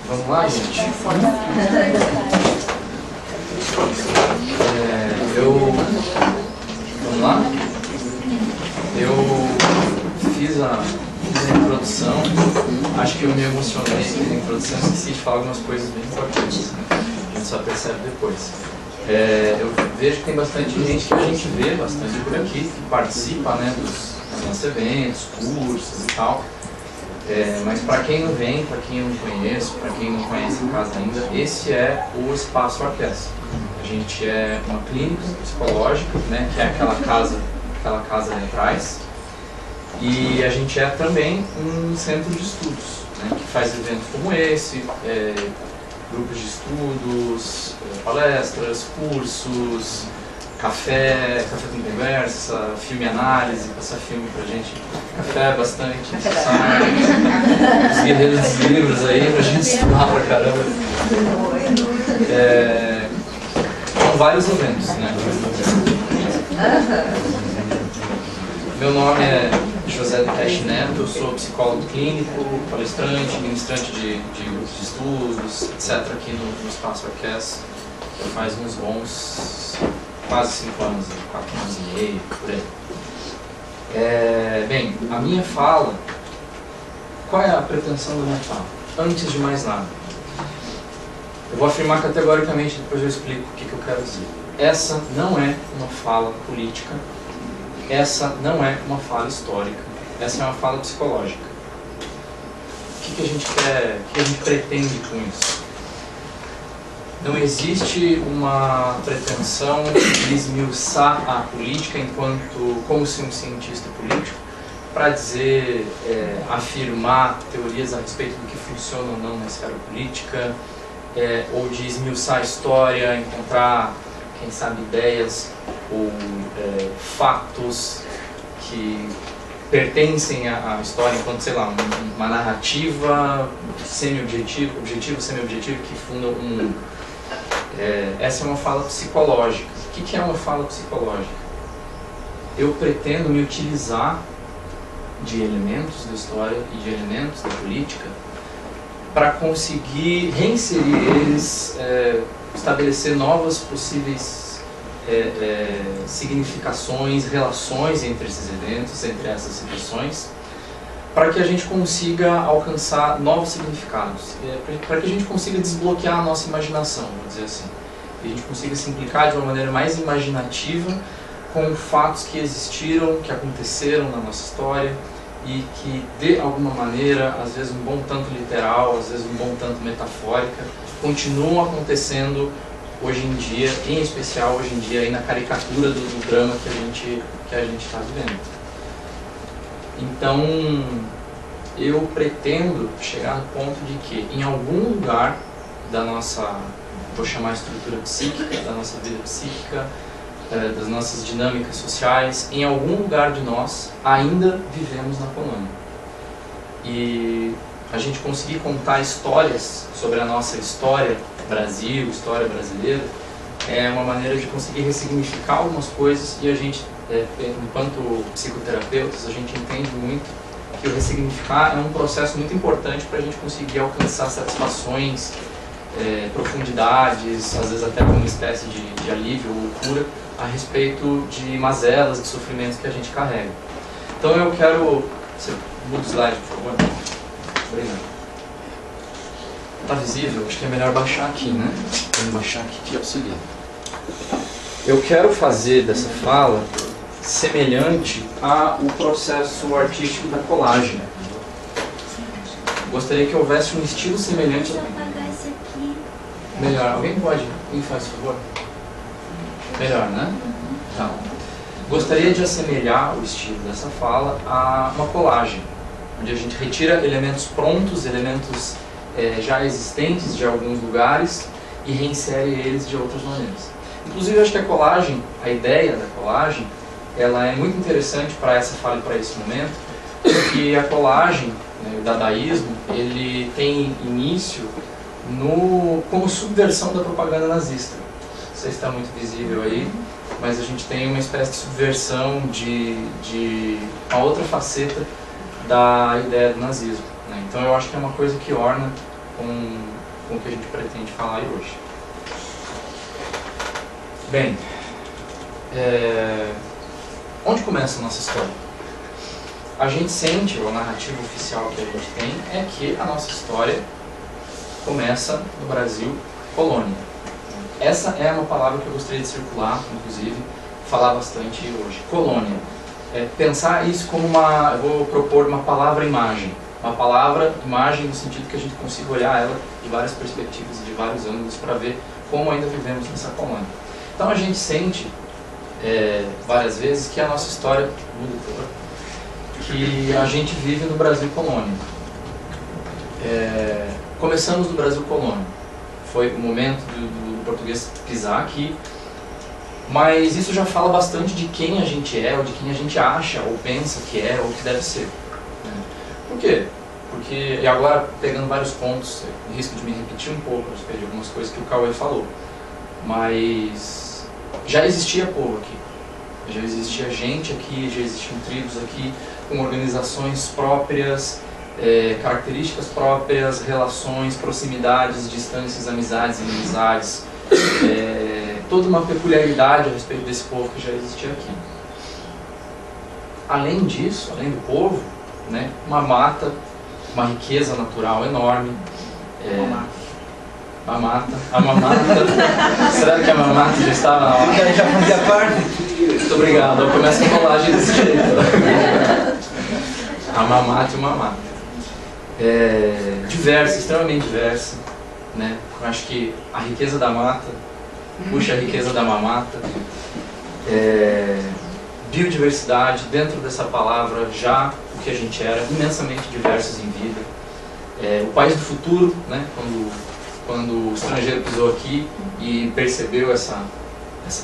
Vamos lá, gente? Vamos lá? Eu fiz a introdução, acho que eu me emocionei na introdução, esqueci de falar algumas coisas bem importantes, a gente só percebe depois. Eu vejo que tem bastante gente que a gente vê bastante por aqui, que participa, né, dos nossos eventos, cursos e tal. Mas para quem não vem, para quem eu não conheço, para quem não conhece a casa ainda, esse é o Espaço Orquestra. A gente é uma clínica psicológica, né, que é aquela casa ali atrás, e a gente é também um centro de estudos, né, que faz eventos como esse, grupos de estudos, palestras, cursos, café com conversa, filme análise, passar filme pra gente, café bastante, os guerreiros dos livros aí pra gente estudar pra caramba. São vários eventos, né? Meu nome é José de Cash Neto, eu sou psicólogo clínico, palestrante, ministrante de grupos de estudos, etc. aqui no Espaço Orquestra. Já faz uns bons quase 5 anos, 4 anos e meio, por aí. Bem, a minha fala, qual é a pretensão da minha fala? Antes de mais nada, eu vou afirmar categoricamente, depois eu explico o que eu quero dizer. Essa não é uma fala política, essa não é uma fala histórica, essa é uma fala psicológica. O que a gente quer, o que a gente pretende com isso? Não existe uma pretensão de esmiuçar a política como se um cientista político, para dizer, afirmar teorias a respeito do que funciona ou não na esfera política, ou de esmiuçar a história, encontrar, quem sabe, ideias ou fatos que pertencem à história enquanto, sei lá, uma narrativa semi-objetiva, semi-objetiva que fundam um mundo. Essa é uma fala psicológica. O que é uma fala psicológica? Eu pretendo me utilizar de elementos da história e de elementos da política para conseguir reinserir eles, estabelecer novas possíveis significações, relações entre esses eventos, entre essas situações, para que a gente consiga alcançar novos significados, para que a gente consiga desbloquear a nossa imaginação, vou dizer assim, que a gente consiga se implicar de uma maneira mais imaginativa com fatos que existiram, que aconteceram na nossa história e que, de alguma maneira, às vezes um bom tanto literal, às vezes um bom tanto metafórica, continuam acontecendo hoje em dia, em especial hoje em dia aí na caricatura do drama que a gente está vivendo. Então, eu pretendo chegar no ponto de que, em algum lugar da nossa, vou chamar estrutura psíquica, da nossa vida psíquica, das nossas dinâmicas sociais, em algum lugar de nós, ainda vivemos na colônia. E a gente conseguir contar histórias sobre a nossa história, Brasil, história brasileira, é uma maneira de conseguir ressignificar algumas coisas e a gente, enquanto psicoterapeutas, a gente entende muito que o ressignificar é um processo muito importante para a gente conseguir alcançar satisfações, profundidades, às vezes até uma espécie de alívio ou cura a respeito de mazelas, de sofrimentos que a gente carrega. Então eu quero... Você muda o slide, por favor. Obrigado. Está visível? Acho que é melhor baixar aqui, né? Vamos baixar aqui que auxilia. Eu quero fazer dessa fala semelhante ao processo artístico da colagem. Gostaria que houvesse um estilo semelhante. Deixa eu apagar esse aqui. Melhor. Alguém pode? Quem faz, por favor? Melhor, né? Tá. Gostaria de assemelhar o estilo dessa fala a uma colagem, onde a gente retira elementos prontos, elementos já existentes de alguns lugares e reinsere eles de outras maneiras. Inclusive, eu acho que a colagem, a ideia da colagem, ela é muito interessante para essa fala e para esse momento, porque a colagem, né, o dadaísmo, ele tem início como subversão da propaganda nazista. Não sei se está muito visível aí, mas a gente tem uma espécie de subversão de uma outra faceta da ideia do nazismo, né? Então eu acho que é uma coisa que orna com o que a gente pretende falar aí hoje. Bem, onde começa a nossa história? A gente sente, ou a narrativa oficial que a gente tem, é que a nossa história começa no Brasil colônia. Essa é uma palavra que eu gostaria de circular, inclusive, falar bastante hoje. Colônia. Pensar isso como eu vou propor uma palavra-imagem. Uma palavra-imagem no sentido que a gente consiga olhar ela de várias perspectivas, de vários ângulos, para ver como ainda vivemos nessa colônia. Então a gente sente várias vezes que a nossa história muda, que a gente vive no Brasil colônia. Começamos no Brasil colônia. Foi o momento do português pisar aqui, mas isso já fala bastante de quem a gente é, ou de quem a gente acha, ou pensa que é, ou que deve ser. Por quê? Porque, e agora pegando vários pontos, risco de me repetir um pouco a respeito de algumas coisas que o Cauê falou, mas já existia povo aqui, já existia gente aqui, já existiam tribos aqui, com organizações próprias, características próprias, relações, proximidades, distâncias, amizades, inimizades, toda uma peculiaridade a respeito desse povo que já existia aqui. Além disso, além do povo, né, uma mata, uma riqueza natural enorme. A mamata. Será que a mamata já estava na hora? Já fazia parte? Muito obrigado, eu começo a rolagem desse jeito. A mamata e o mamata. Diversa, extremamente diversa, né? Eu acho que a riqueza da mata puxa a riqueza da mamata. Biodiversidade, dentro dessa palavra, já o que a gente era, imensamente diversos em vida. O país do futuro, né? Quando o estrangeiro pisou aqui e percebeu essa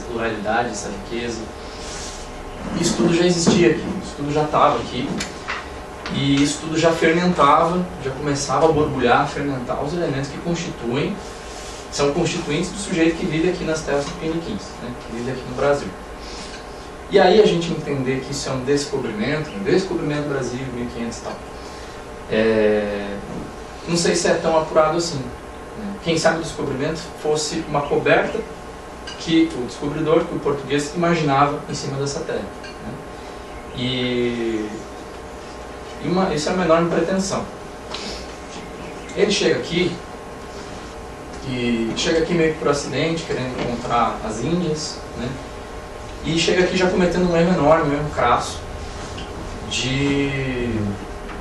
pluralidade, essa riqueza, isso tudo já existia aqui, isso tudo já estava aqui. E isso tudo já fermentava, já começava a borbulhar, a fermentar os elementos que são constituintes do sujeito que vive aqui nas terras tupiniquins, né, que vive aqui no Brasil. E aí a gente entender que isso é um descobrimento do Brasil, 1500 e tal. Não sei se é tão apurado assim. Né? Quem sabe o descobrimento fosse uma coberta que o descobridor, que o português imaginava em cima dessa terra. Né? Isso é uma enorme pretensão. Ele chega aqui meio que por acidente, querendo encontrar as Índias, né? E chega aqui já cometendo um erro enorme, um erro crasso, de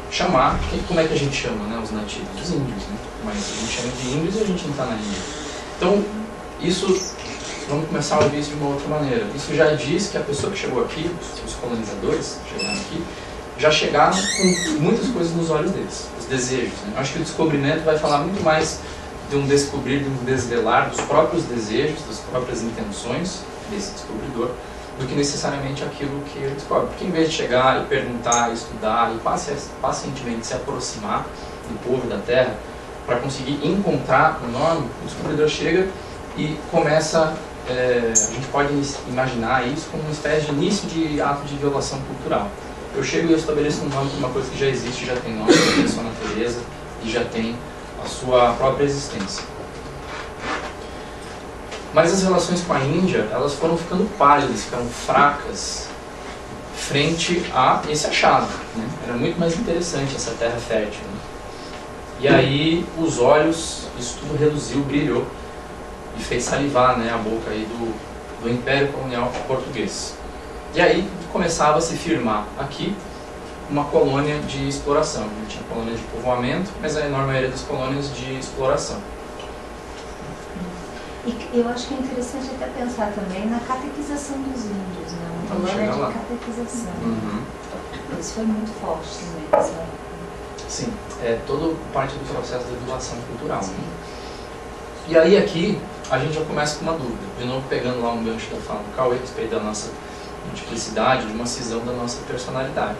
chamar, como é que a gente chama, né, os nativos? Os índios, né? Mas a gente chama de índios e a gente não está na Índia. Então, vamos começar a ouvir isso de uma outra maneira. Isso já diz que a pessoa que chegou aqui, os colonizadores que chegaram aqui, já chegaram com muitas coisas nos olhos deles, os desejos. Né? Eu acho que o descobrimento vai falar muito mais de um descobrir, de um desvelar dos próprios desejos, das próprias intenções desse descobridor, do que necessariamente aquilo que ele descobre. Porque em vez de chegar e perguntar, estudar e pacientemente se aproximar do povo da terra para conseguir encontrar o nome, o descobridor chega e começa, a gente pode imaginar isso como uma espécie de início de ato de violação cultural. Eu chego e eu estabeleço um nome para uma coisa que já existe, já tem nome, já tem sua natureza e já tem a sua própria existência. Mas as relações com a Índia, elas foram ficando pálidas, ficaram fracas frente a esse achado. Né? Era muito mais interessante essa terra fértil. Né? E aí os olhos, isso tudo reduziu, brilhou e fez salivar, né, a boca aí do Império Colonial Português. E aí começava a se firmar aqui uma colônia de exploração. Não tinha colônia de povoamento, mas a enorme maioria das colônias de exploração. E eu acho que é interessante até pensar também na catequização dos índios, né? Uma colônia de catequização. Uhum. Isso foi muito forte também, sabe? Sim, é toda parte do processo de violação cultural. Né? E aí aqui a gente já começa com uma dúvida, de novo pegando lá um gancho da fala do Cauê, a respeito da nossa multiplicidade, de uma cisão da nossa personalidade.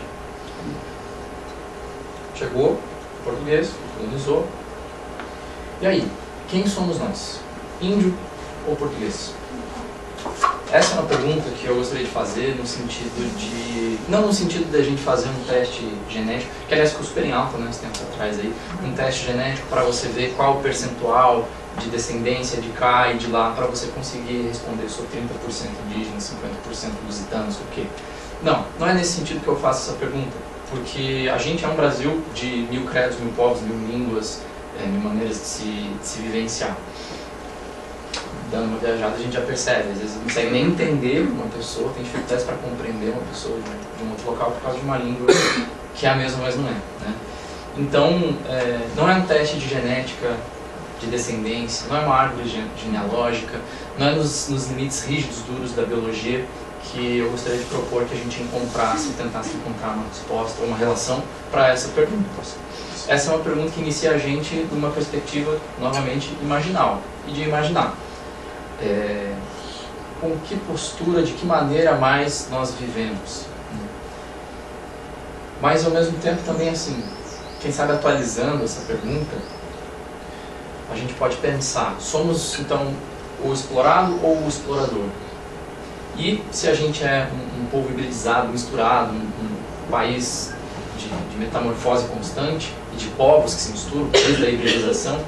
Chegou, o português, colonizou. E aí, quem somos nós? Índio ou português? Essa é uma pergunta que eu gostaria de fazer no sentido de... Não no sentido da gente fazer um teste genético, que aliás ficou super em alta, né, uns tempos atrás aí, um teste genético para você ver qual o percentual de descendência de cá e de lá, para você conseguir responder, sou 30% indígena, 50% lusitanos, o quê? Não, não é nesse sentido que eu faço essa pergunta, porque a gente é um Brasil de 1000 credos, 1000 povos, 1000 línguas, 1000 maneiras de se vivenciar. Dando uma viajada a gente já percebe, às vezes não consegue nem entender uma pessoa, tem dificuldades para compreender uma pessoa de um outro local por causa de uma língua que é a mesma, mas não é, né? Então, não é um teste de genética, de descendência, não é uma árvore genealógica, não é nos limites rígidos, duros da biologia que eu gostaria de propor que a gente tentasse encontrar uma resposta, uma relação para essa pergunta. Essa é uma pergunta que inicia a gente numa perspectiva, novamente, imaginal, e de imaginar. Com que postura, de que maneira mais nós vivemos. Mas ao mesmo tempo também assim, quem sabe atualizando essa pergunta, a gente pode pensar, somos então o explorado ou o explorador? E se a gente é um povo hibridizado, misturado, um país de metamorfose constante e de povos que se misturam desde a hibridização,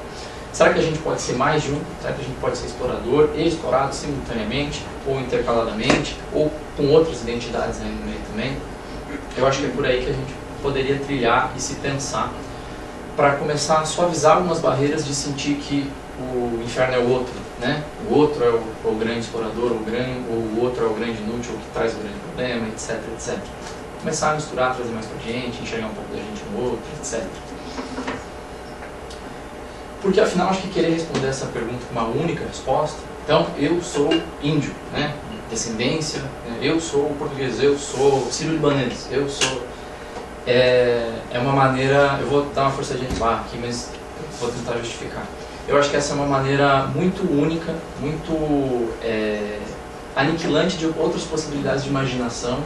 será que a gente pode ser mais de um? Será que a gente pode ser explorador e explorado simultaneamente, ou intercaladamente, ou com outras identidades aí no meio também? Eu acho que é por aí que a gente poderia trilhar e se pensar para começar a suavizar algumas barreiras de sentir que o inferno é o outro, né? O outro é o grande explorador, ou o outro é o grande inútil, o que traz o grande problema, etc, etc. Começar a misturar, trazer mais para a gente, enxergar um pouco da gente no outro, etc. Porque afinal acho que querer responder essa pergunta com uma única resposta, então eu sou índio, né? Descendência, eu sou português, eu sou sírio-libanês, eu sou... É uma maneira, eu vou dar uma forçadinha de barra aqui, mas vou tentar justificar. Eu acho que essa é uma maneira muito única, muito aniquilante de outras possibilidades de imaginação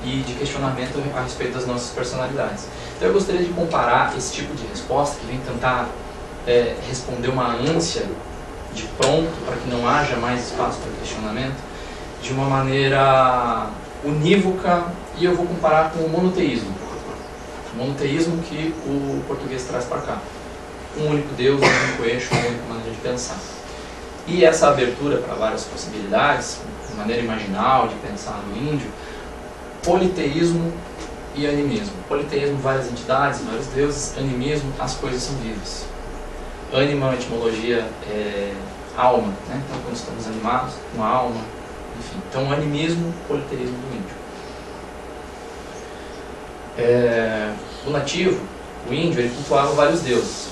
e de questionamento a respeito das nossas personalidades. Então eu gostaria de comparar esse tipo de resposta, que vem tentar responder uma ânsia de pronto, para que não haja mais espaço para questionamento, de uma maneira unívoca, e eu vou comparar com o monoteísmo. O monoteísmo que o português traz para cá. Um único Deus, um único eixo, uma única maneira de pensar. E essa abertura para várias possibilidades, de maneira imaginal, de pensar no índio, politeísmo e animismo. Politeísmo, várias entidades, vários deuses. Animismo, as coisas são vivas. Ânima, a etimologia é alma, né? Então quando estamos animados, uma alma, enfim. Então animismo, politeísmo do índio. O nativo, o índio, ele cultuava vários deuses.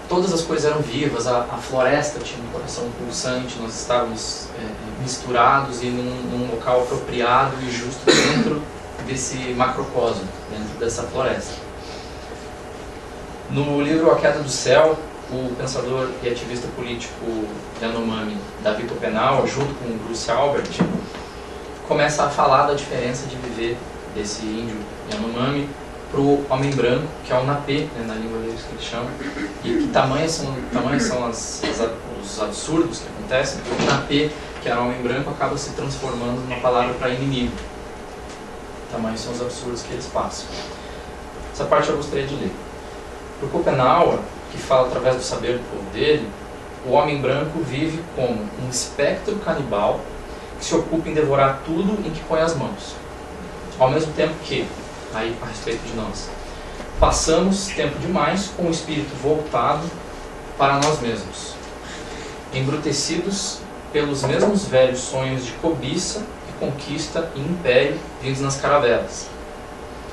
Todas as coisas eram vivas, a floresta tinha um coração pulsante, nós estávamos misturados e num local apropriado e justo dentro desse macrocosmo, dentro dessa floresta. No livro A Queda do Céu, o pensador e ativista político Yanomami, Davi Topenhauer, junto com o Bruce Albert, começa a falar da diferença de viver desse índio Yanomami para o homem branco, que é o Napê, né, na língua deles que eles chamam, e que tamanhos são os absurdos que acontecem, porque o Napê, que era homem branco, acaba se transformando numa palavra para inimigo. Tamanhos são os absurdos que eles passam. Essa parte eu gostaria de ler. Por Schopenhauer, que fala através do saber do povo dele, o homem branco vive como um espectro canibal que se ocupa em devorar tudo em que põe as mãos. Ao mesmo tempo que, aí a respeito de nós, passamos tempo demais com o espírito voltado para nós mesmos, embrutecidos pelos mesmos velhos sonhos de cobiça e conquista e império vindos nas caravelas,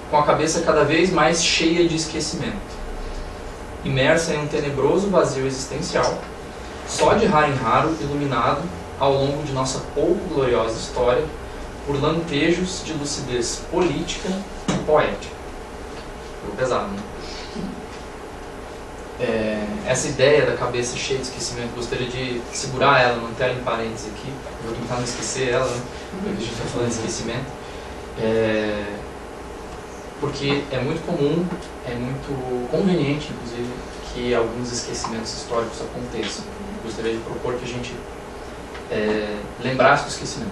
com a cabeça cada vez mais cheia de esquecimento, imersa em um tenebroso vazio existencial, só de raro em raro iluminado ao longo de nossa pouco gloriosa história por lampejos de lucidez política e poética. Ficou pesado, né? Essa ideia da cabeça cheia de esquecimento, gostaria de segurar ela, manter ela em parênteses aqui, vou tentar não esquecer ela, né? Porque a gente está falando de esquecimento. Porque é muito comum, é muito conveniente, inclusive, que alguns esquecimentos históricos aconteçam. Gostaria de propor que a gente lembrar-se do esquecimento.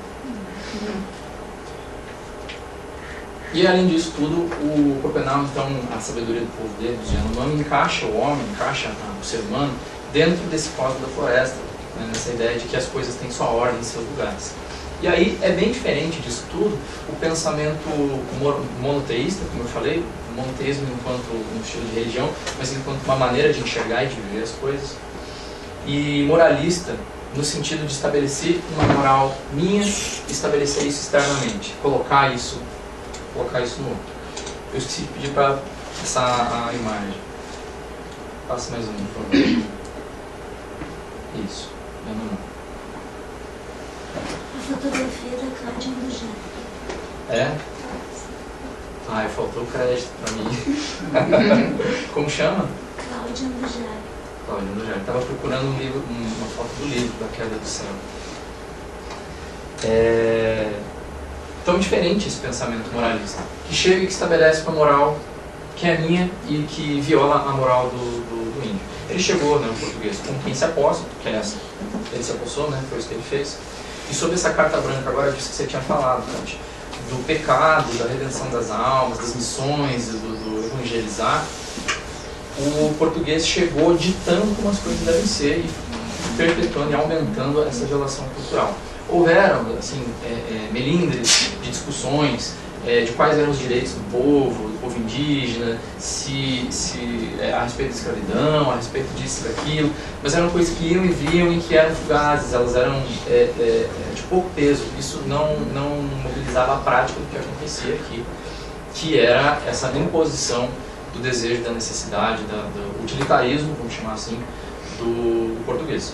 E além disso tudo, o Schopenhauer, então, a sabedoria do povo dele, dos Yanomami, encaixa o homem, encaixa o ser humano dentro desse cosmos da floresta, né, nessa ideia de que as coisas têm sua ordem em seus lugares. E aí é bem diferente disso tudo o pensamento monoteísta, como eu falei, o monoteísmo enquanto um estilo de religião, mas enquanto uma maneira de enxergar e de viver as coisas, e moralista no sentido de estabelecer uma moral minha, estabelecer isso externamente, colocar isso no outro. Eu esqueci de pedir para passar a imagem. Passa mais um, por favor. Isso. Não. A fotografia da Cláudia Andujari. É? Ai, faltou crédito para mim. Como chama? Cláudia Andujari. Cláudia Andujari. Estava procurando um livro, uma foto do livro da Queda do Céu. Tão diferente esse pensamento moralista, que chega e que estabelece uma moral que é minha e que viola a moral do índio. Ele chegou, né, o português, com quem se aposta, que aliás, ele se apossou, né, foi isso que ele fez. E sobre essa carta branca agora, disso que você tinha falado, Tati, do pecado, da redenção das almas, das missões, do evangelizar, o português chegou ditando como as coisas devem ser e perpetuando e aumentando essa relação cultural. Houveram assim, melindres de discussões de quais eram os direitos do povo indígena, a respeito da escravidão, a respeito disso e daquilo, mas eram coisas que iam e vinham e que eram fugazes, elas eram de pouco peso. Isso não mobilizava a prática do que acontecia aqui, que era essa imposição do desejo, da necessidade, do utilitarismo, vamos chamar assim, do português.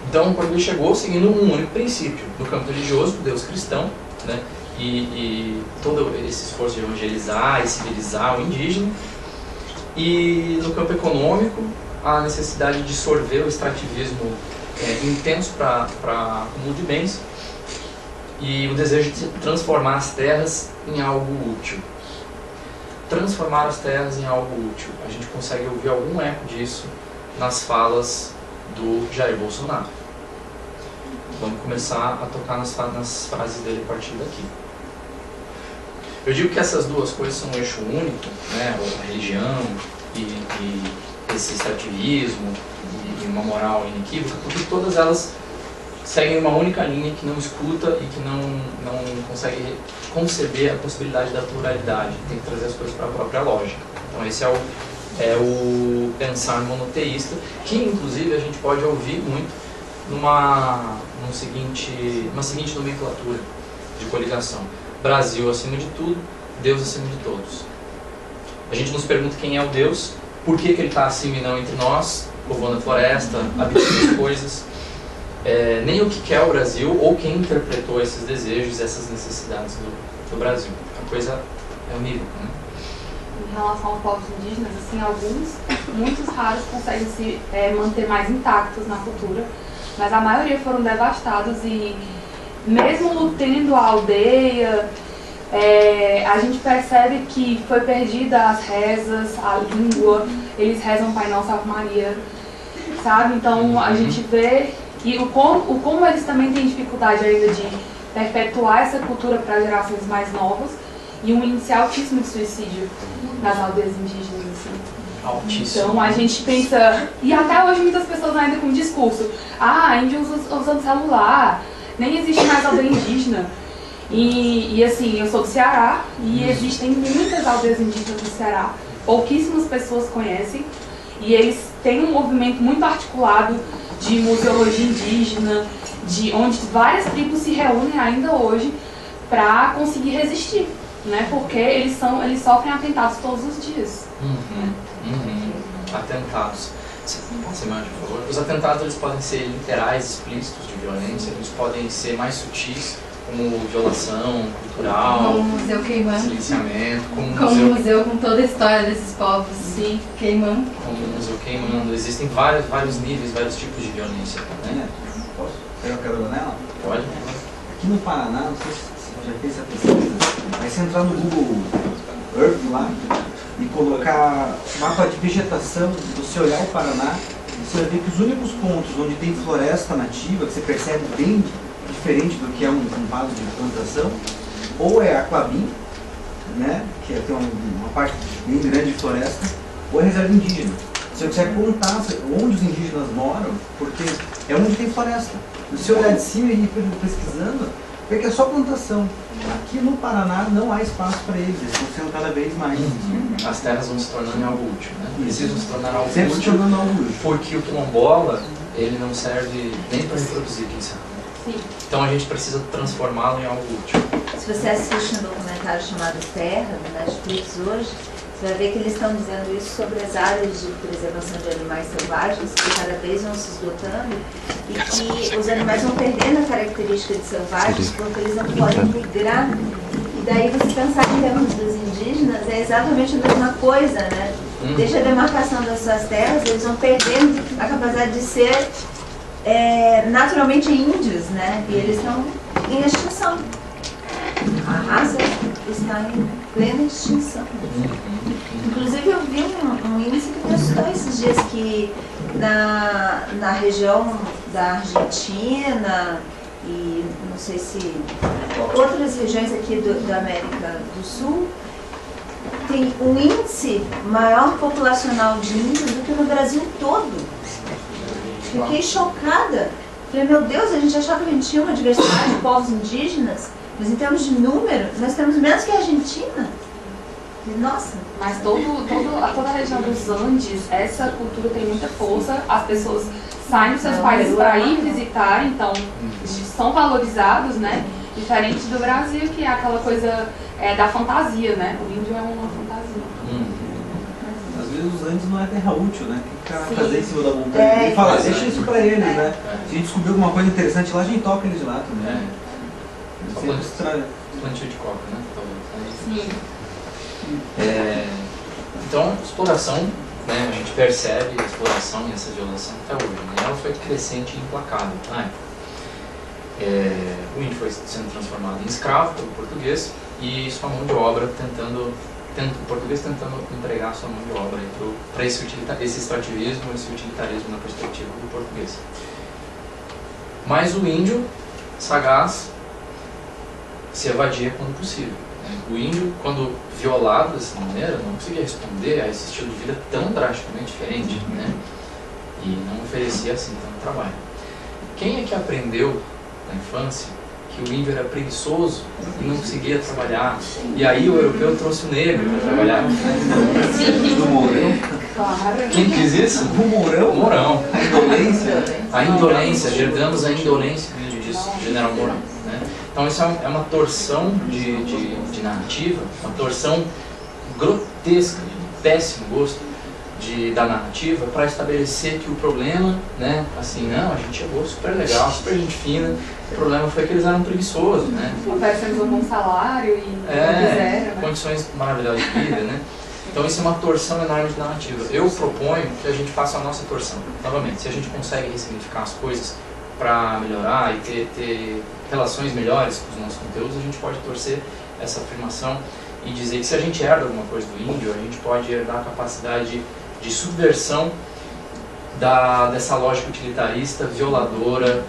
Então o português chegou seguindo um único princípio, no campo religioso, do Deus cristão, né? E todo esse esforço de evangelizar e civilizar o indígena, e no campo econômico, a necessidade de sorver o extrativismo intenso para acúmulo de bens e o desejo de transformar as terras em algo útil. Transformar as terras em algo útil. A gente consegue ouvir algum eco disso nas falas do Jair Bolsonaro. Vamos começar a tocar nas frases dele a partir daqui. Eu digo que essas duas coisas são um eixo único, né? A religião e esse extrativismo e uma moral inequívoca, porque todas elas seguem uma única linha que não escuta e que não consegue conceber a possibilidade da pluralidade, tem que trazer as coisas para a própria lógica. Então esse é o pensar monoteísta, que inclusive a gente pode ouvir muito numa seguinte nomenclatura de coligação: Brasil acima de tudo, Deus acima de todos. A gente nos pergunta quem é o Deus, por que ele está acima e não entre nós, povoando a floresta, habitando as coisas. Nem o que quer o Brasil ou quem interpretou esses desejos, essas necessidades do Brasil. A coisa é unívoca, né? Em relação aos povos indígenas, assim, muitos raros conseguem se manter mais intactos na cultura, mas a maioria foram devastados e mesmo tendo a aldeia, a gente percebe que foi perdida as rezas, a língua, eles rezam Pai Nosso, Ave Maria, sabe? Então a gente vê que como eles também têm dificuldade ainda de perpetuar essa cultura para gerações mais novas e um índice altíssimo de suicídio nas aldeias indígenas, assim. Altíssimo. Então a gente pensa, e até hoje muitas pessoas ainda com o discurso, índio usando celular, nem existe mais aldeia indígena. E assim, eu sou do Ceará e existem muitas aldeias indígenas do Ceará, pouquíssimas pessoas conhecem, e eles têm um movimento muito articulado de museologia indígena, onde várias tribos se reúnem ainda hoje para conseguir resistir, né? Porque eles sofrem atentados todos os dias. Atentados. Você manda, por favor. Os atentados eles podem ser literais, explícitos de violência, eles podem ser mais sutis, como violação cultural, como o museu queimando, silenciamento, como o museu com toda a história desses povos, sim, queimando. Como o museu queimando. Existem vários níveis, vários tipos de violência. Né? Posso pegar o carona nela? Pode. Aqui no Paraná, não sei se você já fez essa pesquisa, mas se entrar no Google Earth lá e colocar mapa de vegetação, você olhar o Paraná, você vai ver que os únicos pontos onde tem floresta nativa, que você percebe bem diferente do que é um vaso de plantação, ou é Aquabim, né, que tem uma parte bem grande de floresta, ou é reserva indígena. Você consegue contar onde os indígenas moram, porque é onde tem floresta. Se você olhar de cima e ir pesquisando, vê que é só plantação. Aqui no Paraná não há espaço para eles estão sendo cada vez mais. As terras vão se tornando algo útil, né? Precisam se tornar algo Sempre útil, se tornando algo útil. porque o quilombola, ele não serve nem para reproduzir, quem sabe. Sim. Então a gente precisa transformá-lo em algo útil. Se você assiste um documentário chamado Terra, no Netflix hoje, você vai ver que eles estão dizendo isso sobre as áreas de preservação de animais selvagens, que cada vez vão se esgotando, e que os animais vão perdendo a característica de selvagens porque eles não podem migrar. E daí você pensar em termos dos indígenas, é exatamente a mesma coisa, né? Desde a demarcação das suas terras, eles vão perdendo a capacidade de ser naturalmente índios, né? E eles estão em extinção. A raça está em plena extinção. Inclusive eu vi um índice que testou esses dias que na região da Argentina e não sei se outras regiões aqui da América do Sul tem um índice maior populacional de índios do que no Brasil todo. Fiquei chocada. Falei, meu Deus, a gente achava que a gente tinha uma diversidade de povos indígenas, mas em termos de número, nós temos menos que a Argentina. Nossa. Mas toda a região dos Andes, essa cultura tem muita força, as pessoas saem dos seus países para ir visitar, então são valorizados, né? Diferente do Brasil, que é aquela coisa da fantasia, né? O índio é uma fantasia. Às vezes os Andes não é terra útil, né? O cara fazer em cima da montanha e falar, deixa isso pra eles, né? Se a gente descobrir alguma coisa interessante lá, a gente toca eles lá também. Plantio de coca, né? Sim. Então, exploração, né? A gente percebe a exploração e essa violação até hoje, né? Ela foi crescente e implacável na época. O índio foi sendo transformado em escravo pelo português e sua mão de obra o português tentando empregar sua mão de obra para esse extrativismo, esse utilitarismo na perspectiva do português. Mas o índio, sagaz, se evadia quando possível. O índio, quando violado dessa maneira, não conseguia responder a esse estilo de vida tão drasticamente diferente, né? E não oferecia assim tanto trabalho. Quem é que aprendeu na infância que o índio era preguiçoso e não conseguia trabalhar? E aí o europeu trouxe o negro para trabalhar. Do Mourão. Quem quis isso? O Mourão. O Mourão. A indolência. A indolência, herdamos a indolência disso, General Mourão. Né? Então isso é uma torção de narrativa, uma torção grotesca, de péssimo gosto da narrativa para estabelecer que o problema, né, assim, não, a gente chegou super legal, super gente fina, o problema foi que eles eram preguiçosos, né? Oferecemos um bom salário e né? Condições maravilhosas de vida, né? Então isso é uma torção enorme de narrativa. Eu proponho que a gente faça a nossa torção. Novamente, se a gente consegue ressignificar as coisas para melhorar e ter relações melhores com os nossos conteúdos, a gente pode torcer essa afirmação e dizer que se a gente herda alguma coisa do índio, a gente pode herdar a capacidade de subversão dessa lógica utilitarista, violadora,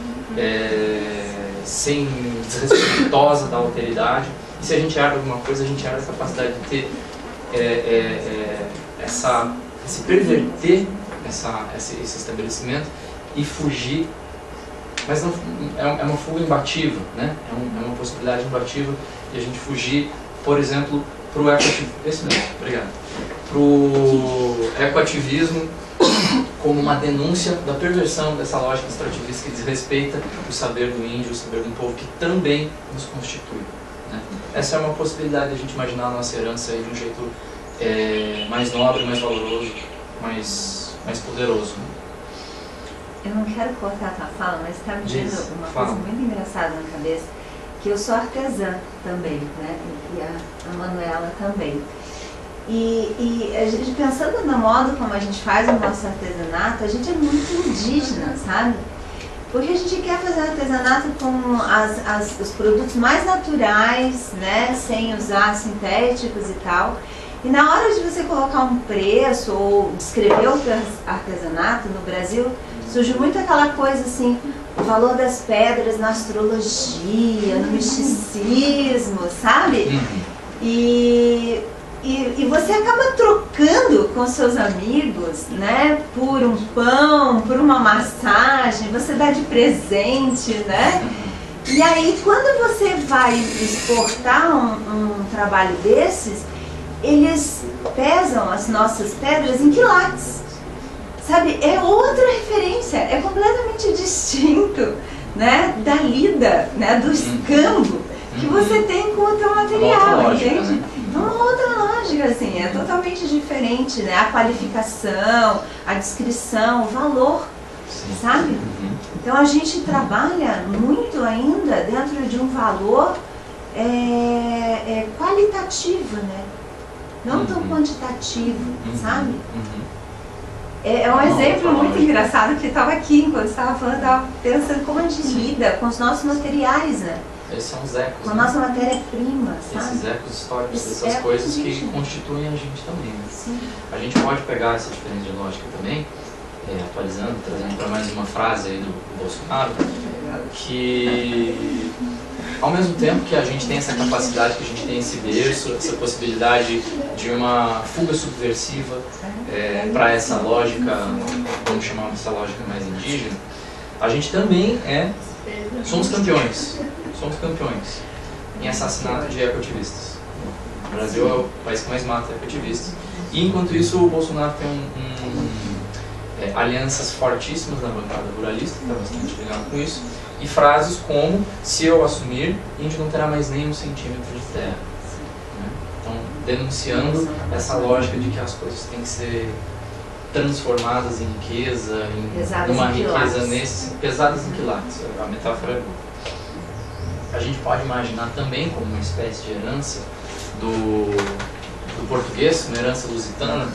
desrespeitosa da alteridade. E se a gente herda alguma coisa, a gente herda a capacidade de ter se perverter esse estabelecimento e fugir. Mas não, é uma fuga imbatível, né? É uma possibilidade imbatível de a gente fugir, por exemplo, para o ecoativismo como uma denúncia da perversão dessa lógica extrativista que desrespeita o saber do índio, o saber de um povo que também nos constitui. Né? Essa é uma possibilidade de a gente imaginar a nossa herança aí de um jeito mais nobre, mais valoroso, mais poderoso. Né? Eu não quero cortar a tua fala, mas está me vindo uma coisa muito engraçada na cabeça, que eu sou artesã também, né? E a Manuela também. E a gente, pensando no modo como a gente faz o nosso artesanato, a gente é muito indígena, sabe? Porque a gente quer fazer artesanato com os produtos mais naturais, né? Sem usar sintéticos e tal. E na hora de você colocar um preço ou descrever o artesanato no Brasil, surge muito aquela coisa assim, o valor das pedras na astrologia, no misticismo, sabe? E você acaba trocando com seus amigos, né, por um pão, por uma massagem, você dá de presente, né? E aí, quando você vai exportar um trabalho desses, eles pesam as nossas pedras em quilates, sabe? É outra referência, é completamente distinto, né, da lida, né, do escambo que você tem com o teu material, entende? Uma outra lógica, assim, é totalmente diferente, né? A qualificação, a descrição, o valor, sabe? Então a gente trabalha muito ainda dentro de um valor qualitativo, né? Não tão quantitativo, sabe? É um exemplo muito engraçado que estava aqui, enquanto estava falando, estava pensando como a gente lida com os nossos materiais, né? Esses são os ecos. Com a nossa matéria-prima, sabe? Esses ecos históricos, Esses essas ecos coisas que indígenas. constituem a gente também. Né? Sim. A gente pode pegar essa diferença de lógica também, atualizando, trazendo para mais uma frase aí do Bolsonaro, que ao mesmo tempo que a gente tem essa capacidade, que a gente tem esse berço, essa possibilidade de uma fuga subversiva para essa lógica, vamos chamar essa lógica mais indígena, a gente também somos campeões em assassinato de ecoativistas. O Brasil é o país que mais mata ecoativistas. E enquanto isso, o Bolsonaro tem alianças fortíssimas na bancada ruralista, que está bastante ligado com isso, e frases como: se eu assumir, índio não terá mais nem 1 centímetro de terra. Né? Então, denunciando essa lógica de que as coisas têm que ser transformadas em riqueza, numa riqueza pesadas em quilates. A metáfora é boa. A gente pode imaginar também como uma espécie de herança do português, uma herança lusitana,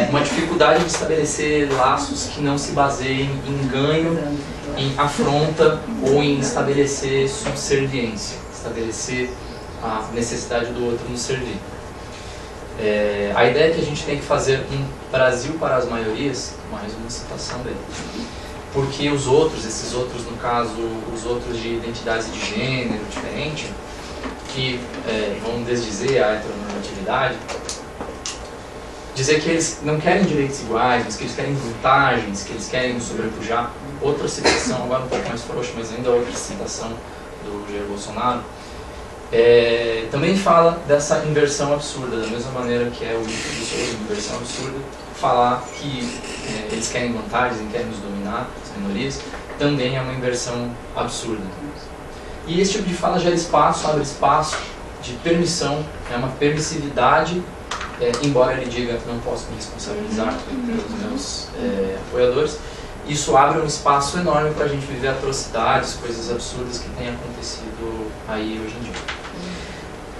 uma dificuldade de estabelecer laços que não se baseiem em ganho, em afronta ou em estabelecer subserviência, estabelecer a necessidade do outro nos servir. A ideia é que a gente tem que fazer um Brasil para as maiorias, mais uma citação dele. Porque os outros, esses outros no caso, os outros de identidades de gênero diferente, que vão desdizer a heteronormatividade, dizer que eles não querem direitos iguais, mas que eles querem vantagens, que eles querem nos sobrepujar. Outra citação, agora um pouco mais frouxa, mas ainda outra citação do Jair Bolsonaro, também fala dessa inversão absurda, da mesma maneira que é o livro do Souza, inversão absurda, falar que eles querem vantagens e querem nos dominar, as minorias, também é uma inversão absurda. E esse tipo de fala gera espaço, abre espaço de permissão, é uma permissividade, embora ele diga que não posso me responsabilizar pelos meus apoiadores, isso abre um espaço enorme para a gente viver atrocidades, coisas absurdas que têm acontecido aí hoje em dia.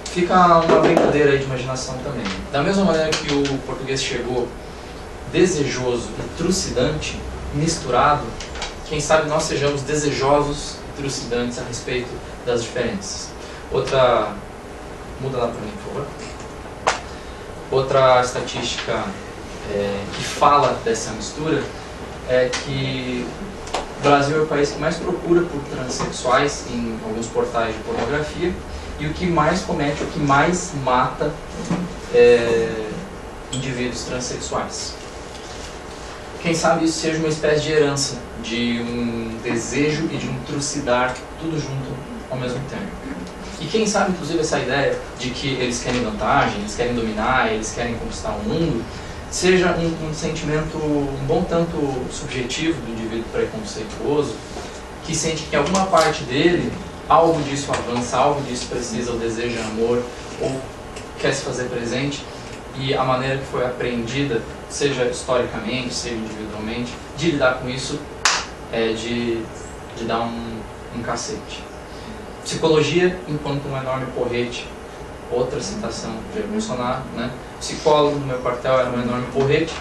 Fica uma brincadeira aí de imaginação também. Da mesma maneira que o português chegou desejoso e trucidante, misturado, quem sabe nós sejamos desejosos e trucidantes a respeito das diferenças. Outra... Muda lá para mim, por favor. Outra estatística que fala dessa mistura é que o Brasil é o país que mais procura por transexuais em alguns portais de pornografia e o que mais comete, o que mais mata indivíduos transexuais. Quem sabe isso seja uma espécie de herança, de um desejo e de um trucidar, tudo junto ao mesmo tempo. E quem sabe, inclusive, essa ideia de que eles querem vantagem, eles querem dominar, eles querem conquistar o mundo, seja um sentimento um bom tanto subjetivo do indivíduo preconceituoso, que sente que em alguma parte dele, algo disso avança, algo disso precisa, ou deseja amor, ou quer se fazer presente, e a maneira que foi aprendida, seja historicamente, seja individualmente, de lidar com isso é de dar um cacete. Psicologia enquanto um enorme porrete, outra citação de Bolsonaro, né? Psicólogo no meu quartel era um enorme porrete,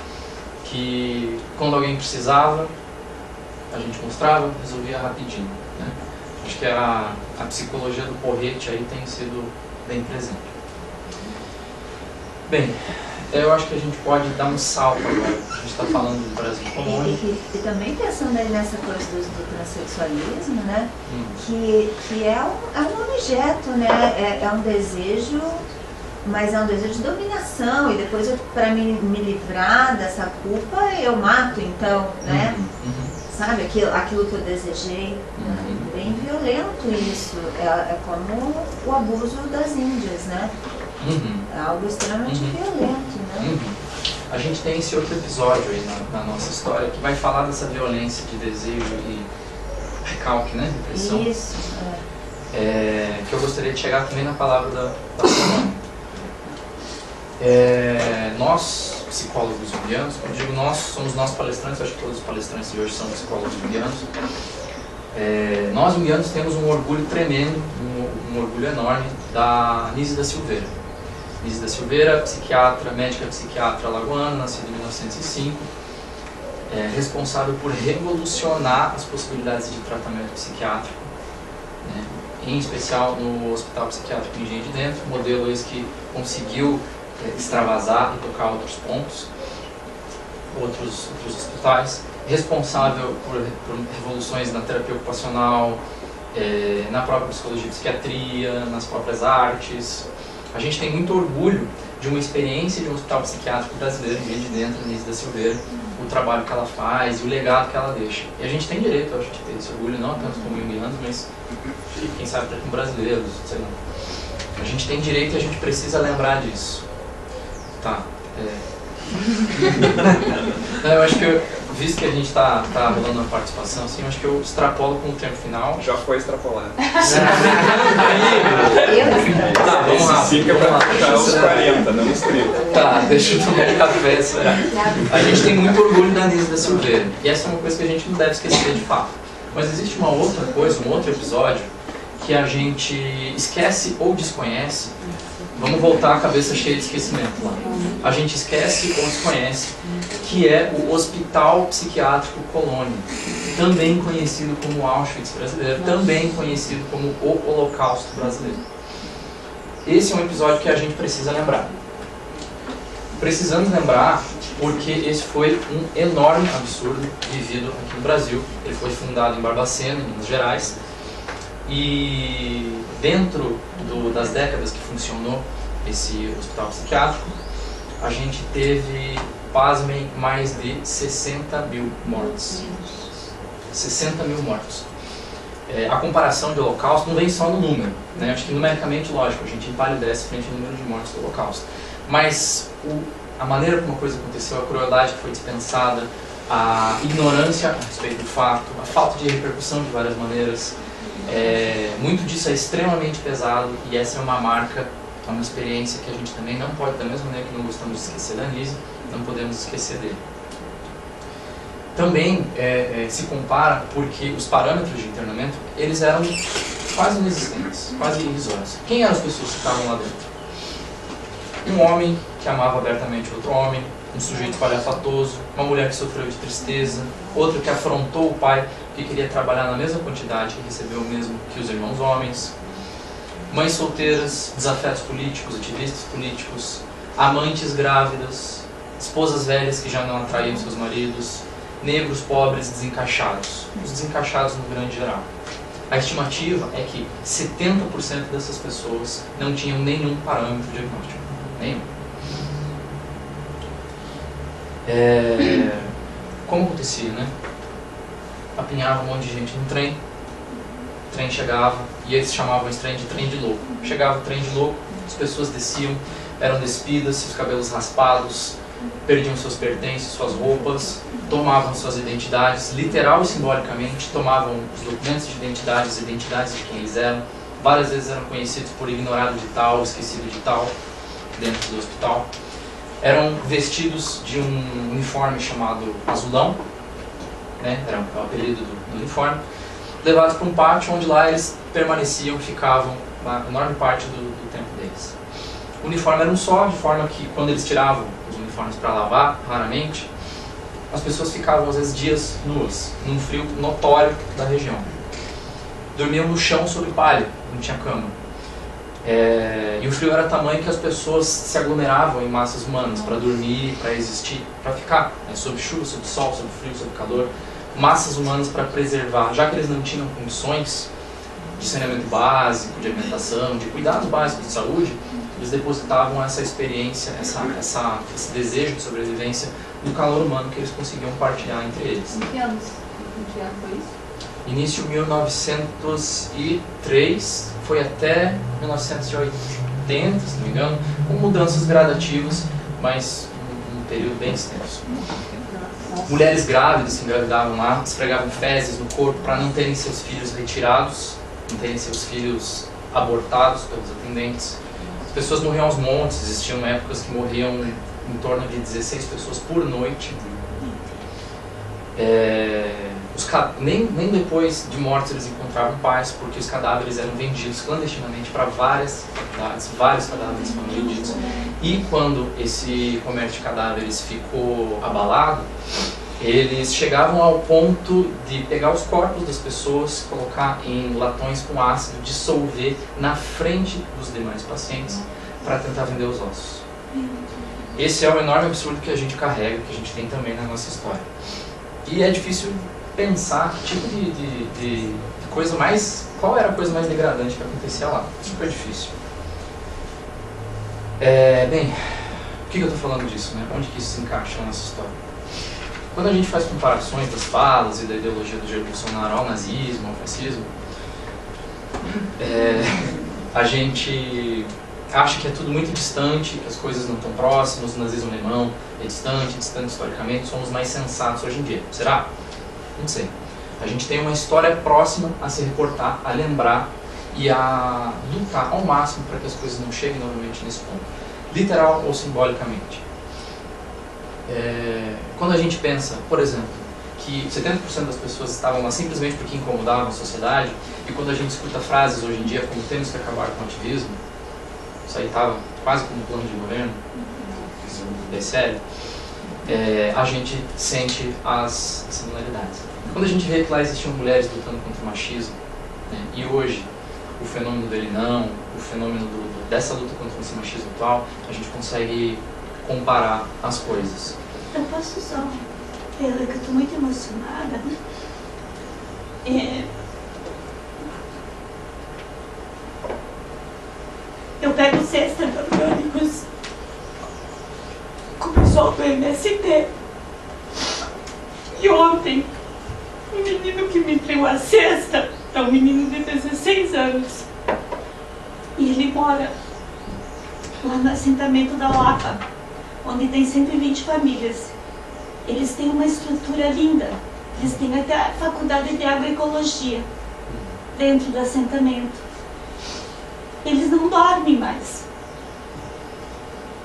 que quando alguém precisava, a gente mostrava, resolvia rapidinho, né? Acho que a psicologia do porrete aí tem sido bem presente. Bem, eu acho que a gente pode dar um salto agora. A gente está falando do Brasil colônia. E também pensando aí nessa coisa do transexualismo, né? Que é um objeto, né? É um desejo, mas é um desejo de dominação. E depois, para me livrar dessa culpa, eu mato, então, né? Sabe, aquilo que eu desejei. Bem violento isso. É como o abuso das Índias, né? É algo extremamente violento, né? A gente tem esse outro episódio aí na nossa história que vai falar dessa violência de desejo e recalque, né? Repressão. Isso. Que eu gostaria de chegar também na palavra da colônia. Nós, psicólogos junguianos, quando digo nós, somos nós palestrantes, acho que todos os palestrantes de hoje são psicólogos junguianos. Nós junguianos temos um orgulho tremendo, um orgulho enorme da Nise da Silveira. Nise da Silveira, psiquiatra, médica psiquiatra alagoana, nascida em 1905, responsável por revolucionar as possibilidades de tratamento psiquiátrico, né? Em especial no Hospital Psiquiátrico Engenho de Dentro, modelo esse que conseguiu extravasar e tocar outros pontos, outros hospitais, responsável por revoluções na terapia ocupacional, na própria psicologia e psiquiatria, nas próprias artes. A gente tem muito orgulho de uma experiência de um hospital psiquiátrico brasileiro, em Engenho de Dentro, Nise da Silveira, o trabalho que ela faz e o legado que ela deixa. E a gente tem direito, eu acho, de ter esse orgulho, não tanto como junguianos, mas quem sabe até com brasileiros, sei lá. A gente tem direito e a gente precisa lembrar disso. Tá. Eu acho que, visto que a gente tá rolando uma participação, assim, eu acho que eu extrapolo com o tempo final. Já foi extrapolado. Tá, vamos lá. Fica pra puxar os 40, não os 30. Tá, deixa eu tomar um café. A gente tem muito orgulho da Nise da Silveira. E essa é uma coisa que a gente não deve esquecer de fato. Mas existe uma outra coisa, um outro episódio, que a gente esquece ou desconhece. Vamos voltar a cabeça cheia de esquecimento lá. A gente esquece ou desconhece que é o Hospital Psiquiátrico Colônia, também conhecido como Auschwitz brasileiro, também conhecido como o Holocausto brasileiro. Esse é um episódio que a gente precisa lembrar. Precisamos lembrar porque esse foi um enorme absurdo vivido aqui no Brasil. Ele foi fundado em Barbacena, em Minas Gerais, e dentro das décadas que funcionou esse hospital psiquiátrico, a gente teve, pasmem, mais de 60 mil mortes. 60 mil mortos. A comparação de Holocausto não vem só no número, né? Acho que numericamente, lógico, a gente empalidece frente ao número de mortes do Holocausto. Mas a maneira como a coisa aconteceu, a crueldade que foi dispensada, a ignorância a respeito do fato, a falta de repercussão de várias maneiras, muito disso é extremamente pesado e essa é uma marca, é uma experiência que a gente também não pode, da mesma maneira que não gostamos de esquecer da Nise, não podemos esquecer dele. Também se compara porque os parâmetros de internamento, eles eram quase inexistentes, quase irrisórios. Quem eram as pessoas que estavam lá dentro? Um homem que amava abertamente outro homem, um sujeito palhafatoso, uma mulher que sofreu de tristeza, outro que afrontou o pai que queria trabalhar na mesma quantidade e recebeu o mesmo que os irmãos homens, mães solteiras, desafetos políticos, ativistas políticos, amantes grávidas, esposas velhas que já não atraíam seus maridos, negros pobres desencaixados, os desencaixados no grande geral. A estimativa é que 70% dessas pessoas não tinham nenhum parâmetro diagnóstico, nenhum. Como acontecia, né? Apinhava um monte de gente no trem, o trem chegava e eles chamavam esse trem de louco. Chegava o trem de louco, as pessoas desciam, eram despidas, seus cabelos raspados, perdiam seus pertences, suas roupas, tomavam suas identidades, literal e simbolicamente, tomavam os documentos de identidades de quem eles eram. Várias vezes eram conhecidos por ignorado de tal, esquecido de tal, dentro do hospital. Eram vestidos de um uniforme chamado azulão, né? Era o apelido do uniforme, levados para um pátio onde lá eles permaneciam, ficavam a enorme parte do tempo deles. O uniforme era um só, de forma que quando eles tiravam os uniformes para lavar, raramente, as pessoas ficavam às vezes dias nuas, num frio notório da região. Dormiam no chão sob palha, não tinha cama. E o frio era tamanho que as pessoas se aglomeravam em massas humanas para dormir, para existir, para ficar, né, sob chuva, sob sol, sob frio, sob calor. Massas humanas para preservar, já que eles não tinham condições de saneamento básico, de alimentação, de cuidados básicos de saúde, eles depositavam essa experiência, esse desejo de sobrevivência no calor humano que eles conseguiam partilhar entre eles. Em que anos? Em que ano foi isso? Início 1903, foi até 1980, se não me engano, com mudanças gradativas, mas um período bem extenso. Mulheres grávidas que engravidavam lá, esfregavam fezes no corpo para não terem seus filhos retirados, não terem seus filhos abortados pelos atendentes. As pessoas morriam aos montes, existiam épocas que morriam em torno de 16 pessoas por noite. Nem depois de mortos eles encontravam paz, porque os cadáveres eram vendidos clandestinamente para várias cidades, vários cadáveres foram vendidos. E quando esse comércio de cadáveres ficou abalado, eles chegavam ao ponto de pegar os corpos das pessoas, colocar em latões com ácido, dissolver na frente dos demais pacientes para tentar vender os ossos. Esse é o enorme absurdo que a gente carrega, que a gente tem também na nossa história. E é difícil pensar que tipo de coisa mais... Qual era a coisa mais degradante que acontecia lá? Super difícil. Bem, por que eu estou falando disso, né? Onde que isso se encaixa na nossa história? Quando a gente faz comparações das falas e da ideologia do Jair Bolsonaro ao nazismo, ao fascismo, a gente acha que é tudo muito distante, que as coisas não estão próximas, o nazismo alemão é distante historicamente, somos mais sensatos hoje em dia. Será? Não sei. A gente tem uma história próxima a se reportar, a lembrar e a lutar ao máximo para que as coisas não cheguem novamente nesse ponto, literal ou simbolicamente. Quando a gente pensa, por exemplo, que 70% das pessoas estavam lá simplesmente porque incomodavam a sociedade, e quando a gente escuta frases hoje em dia como temos que acabar com o ativismo, isso aí estava quase como plano de governo, é sério, a gente sente as similaridades. Quando a gente vê que lá existiam mulheres lutando contra o machismo, né, e hoje o fenômeno do ele não, o fenômeno dessa luta contra esse machismo atual, a gente consegue comparar as coisas. Eu posso só, que eu estou muito emocionada. Eu pego cesta de orgânicos com o pessoal do MST. E ontem, o menino que me deu a cesta é um menino de 16 anos. E ele mora lá no assentamento da Lapa, onde tem 120 famílias. Eles têm uma estrutura linda. Eles têm até a faculdade de agroecologia dentro do assentamento. Eles não dormem mais.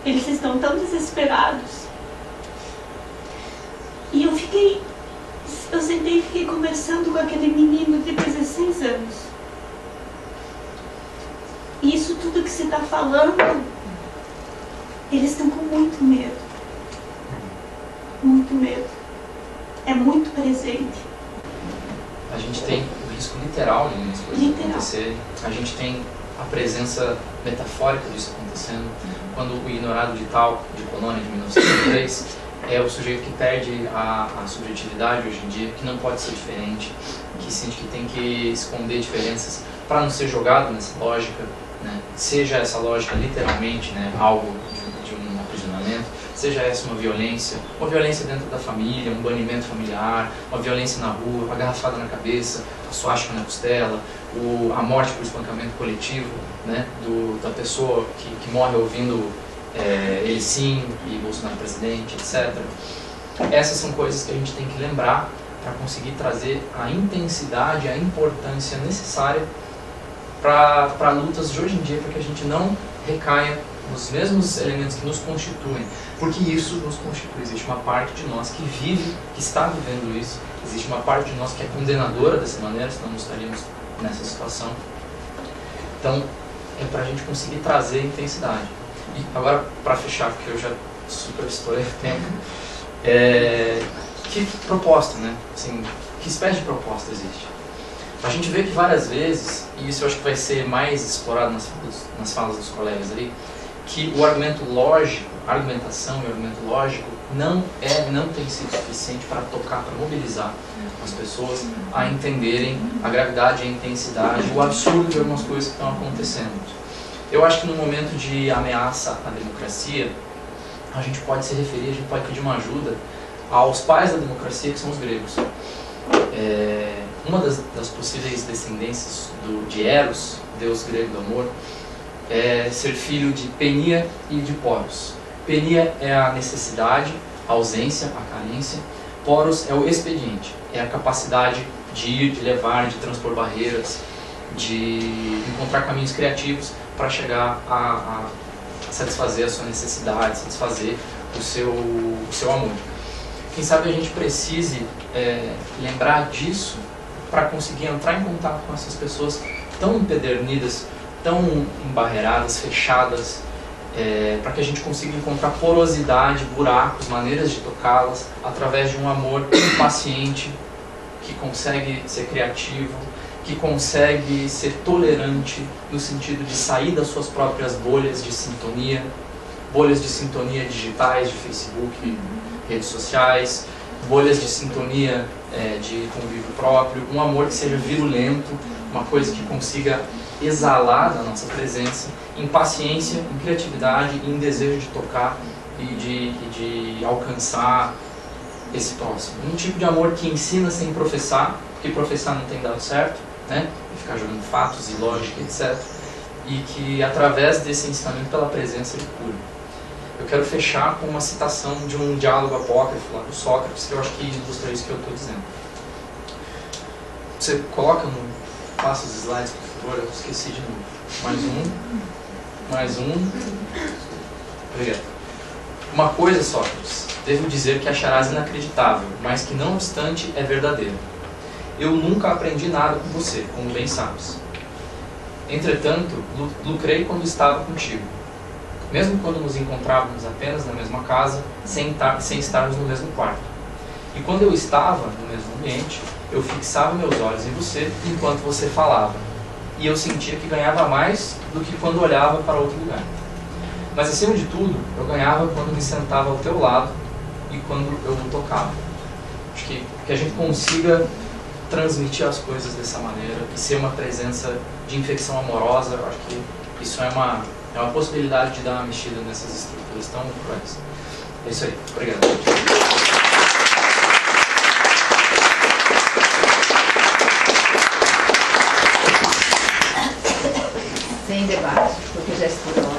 Eles estão tão desesperados. E eu sentei e fiquei conversando com aquele menino de 16 anos. E isso tudo que você está falando, eles estão com muito medo. Muito medo. É muito presente. A gente tem o risco literal de algumas coisas acontecerem. A gente tem a presença metafórica disso acontecendo. Quando o ignorado de Tal, de Colônia, de 1903, é o sujeito que perde a subjetividade hoje em dia, que não pode ser diferente, que sente que tem que esconder diferenças para não ser jogado nessa lógica, né? Seja essa lógica literalmente, né, algo de um aprisionamento, seja essa uma violência dentro da família, um banimento familiar, uma violência na rua, uma garrafada na cabeça, a suástica na costela, a morte por espancamento coletivo, né, da pessoa que morre ouvindo ele sim e Bolsonaro presidente, etc. Essas são coisas que a gente tem que lembrar para conseguir trazer a intensidade, a importância necessária para lutas de hoje em dia, para que a gente não recaia nos mesmos elementos que nos constituem, porque isso nos constitui. Existe uma parte de nós que vive, que está vivendo isso, existe uma parte de nós que é condenadora dessa maneira, senão não estaríamos nessa situação. Então, é para a gente conseguir trazer intensidade. E agora, para fechar, porque eu já super estourei o tempo, que proposta, né? Assim, que espécie de proposta existe? A gente vê que várias vezes, e isso eu acho que vai ser mais explorado nas falas dos colegas ali, que o argumento lógico, a argumentação e o argumento lógico não tem sido suficiente para tocar, para mobilizar as pessoas a entenderem a gravidade, a intensidade, o absurdo de algumas coisas que estão acontecendo. Eu acho que no momento de ameaça à democracia, a gente pode se referir, a gente pode pedir uma ajuda aos pais da democracia, que são os gregos. Uma das possíveis descendências de Eros, deus grego do amor, é ser filho de Penia e de Poros. Penia é a necessidade, a ausência, a carência. Poros é o expediente, é a capacidade de ir, de levar, de transpor barreiras, de encontrar caminhos criativos para chegar a satisfazer a sua necessidade, satisfazer o seu amor. Quem sabe a gente precise lembrar disso para conseguir entrar em contato com essas pessoas tão empedernidas, tão embarreiradas, fechadas, para que a gente consiga encontrar porosidade, buracos, maneiras de tocá-las, através de um amor impaciente, que consegue ser criativo, que consegue ser tolerante, no sentido de sair das suas próprias bolhas de sintonia digitais, de Facebook, redes sociais, bolhas de sintonia de convívio próprio, um amor que seja virulento, uma coisa que consiga exalar da nossa presença, em paciência, em criatividade, em desejo de tocar e de alcançar esse próximo. Um tipo de amor que ensina sem professar, porque professar não tem dado certo, né? E ficar jogando fatos e lógica, etc. E que através desse ensinamento pela presença ele cura. Eu quero fechar com uma citação de um diálogo apócrifo lá do Sócrates, que eu acho que ilustra isso que eu estou dizendo. Você coloca passa os slides, por favor, eu esqueci de novo. Mais um. Obrigado. Uma coisa, Sócrates, devo dizer que acharás inacreditável, mas que não obstante é verdadeira. Eu nunca aprendi nada com você, como bem sabes. Entretanto, lucrei quando estava contigo. Mesmo quando nos encontrávamos apenas na mesma casa, sem estarmos no mesmo quarto. E quando eu estava no mesmo ambiente, eu fixava meus olhos em você enquanto você falava. E eu sentia que ganhava mais do que quando olhava para outro lugar. Mas acima de tudo, eu ganhava quando me sentava ao teu lado e quando eu o tocava. Acho que a gente consiga transmitir as coisas dessa maneira e ser uma presença de infecção amorosa, eu acho que isso é uma possibilidade de dar uma mexida nessas estruturas tão cruéis. É isso aí. Obrigado. Sem debate, porque já estourou.